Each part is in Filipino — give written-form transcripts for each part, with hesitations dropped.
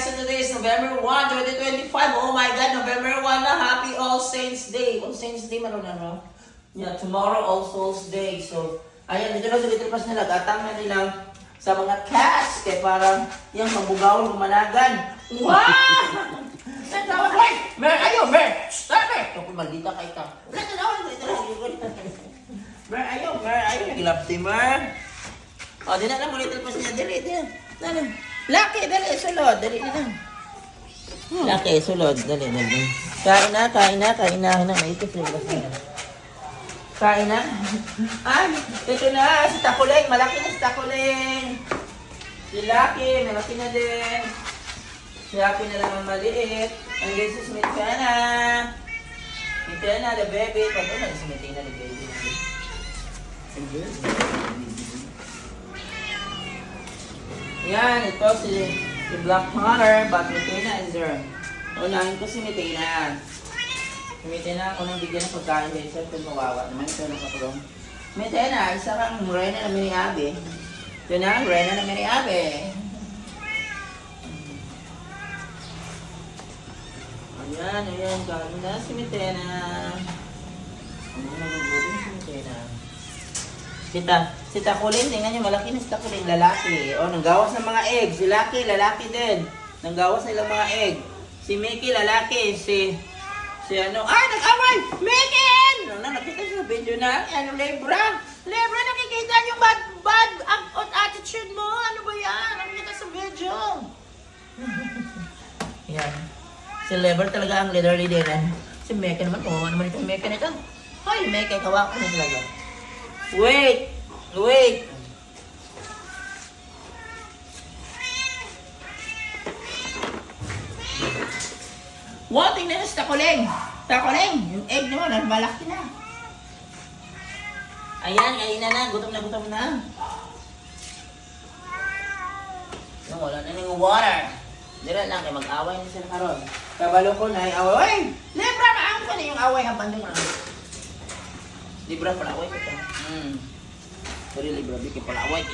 guys, so today is November 1, 2025. Oh my God, November 1 na. Happy All Saints Day. All Saints Day, maroon na, no? Yeah, tomorrow All Souls Day. So, ayan, dito na sa Little Pass nila. Gatang na nila sa mga cats. Kaya parang yung magbugawon, gumanagan. Wow! Nagtawag, Mer, ayo, Mer! Stop it! Ako, maldita kay ka. Nagtawag, Mer, ayo, naglapti, Mer. O, di na lang mo Little Pass niya. Dali. Laki, dali, sulod. Dali na lang. Laki, sulod. Dali. Kain na. Maikot sa labas na. Kain na. Ay, ito na. Si Takuleng. Malaki na si Takuleng. Si Laki, malaki na din. Si Happy na lang ang maliit. Ang guys, si Smithana. Smithana, the baby. Pag na si Smithana, the baby. Yan, ito si Black Hunter, but Mitina is there. Unahin ko si Mitina. Si Mitina, ako nang bigyan ng pagkain dahil siya ito mawawa naman. Ito nakakulong. Mitina, isa kang reyna na miniabe. Ito na, reyna na miniabe. Ayan, kain na si Mitina. Ano na mabuting si Mitina? Si Takulin, tingnan nyo, malaki na si Takulin, lalaki. O, nanggawas ng mga egg. Si Lucky, lalaki din. Nanggawas na ilang mga egg. Si Mickey, lalaki. Si nag-away! Mickey! Nakita sa video na, Lebra, nakikita yung bad attitude mo. Ano ba yan? Nakikita sa video. Yan. Si Lebra talaga ang leader din. Si Mickey naman, ano naman itong Mickey nito? Hoy, Mickey, kawa ko na talaga. Wait! Wow, tingnan nyo si Takuleng! Yung egg naman, malaki na. Ayan, kain na. Gutom na. Wala na ng water. Dira lang, kayo mag-away na sila karon. Kabalo ko na yung away. Uy! Libra, maang ko na yung away. Habang doon lang. Libra, pala away ko ito. Sorry, Libra, biki pala away.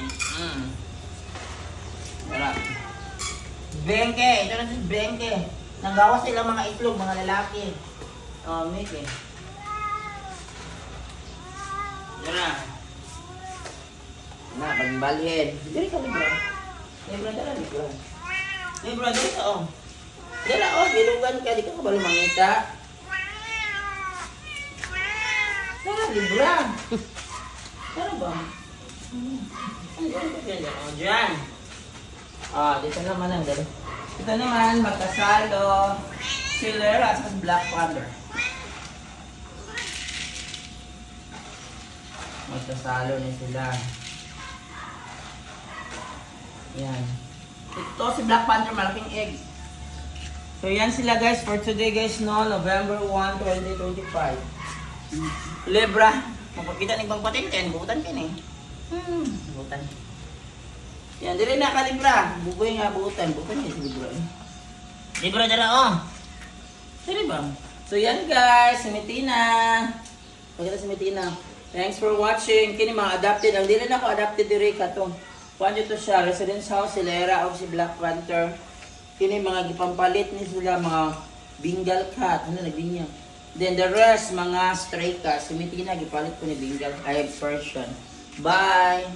Tara. Bengke. Ito na si Bengke. Nanggawas silang mga itlog, mga lalaki. Miki. Tara. Pagbalhin. Diri ka, Libra. Libra, diri ka, Dira, bilugan ka. Di ka kabalo mangita. Tara, Libra. Tara ba? Diyan. Dito naman ang dali. Ito naman, magkasalo. Si Lera at Black Panther. Magkasalo na sila. Yan. Ito si Black Panther, malaking egg. So yan sila guys for today guys, no? November 1, 2025. Libra. Magpakita ng ibang patenten, buutan ka na buutan. Yan, dili na ka Libra. Bukoy nga buutan. Buutan niya si Libra. Libra dara, Sorry ba? So yan guys, si Mitina. Pagkita si Mitina. Thanks for watching. Kini mga adopted. Ang dili na ako adopted diri ka to. Kuan dito siya, residence house, si Lera o si Black Panther. Kini mga gipampalit ni sila, mga Bengal cat. Ano nagbinya? Then the rest, mga stray cats. Si Mitina, gipalit ko ni Bengal. I have Persian. Bye!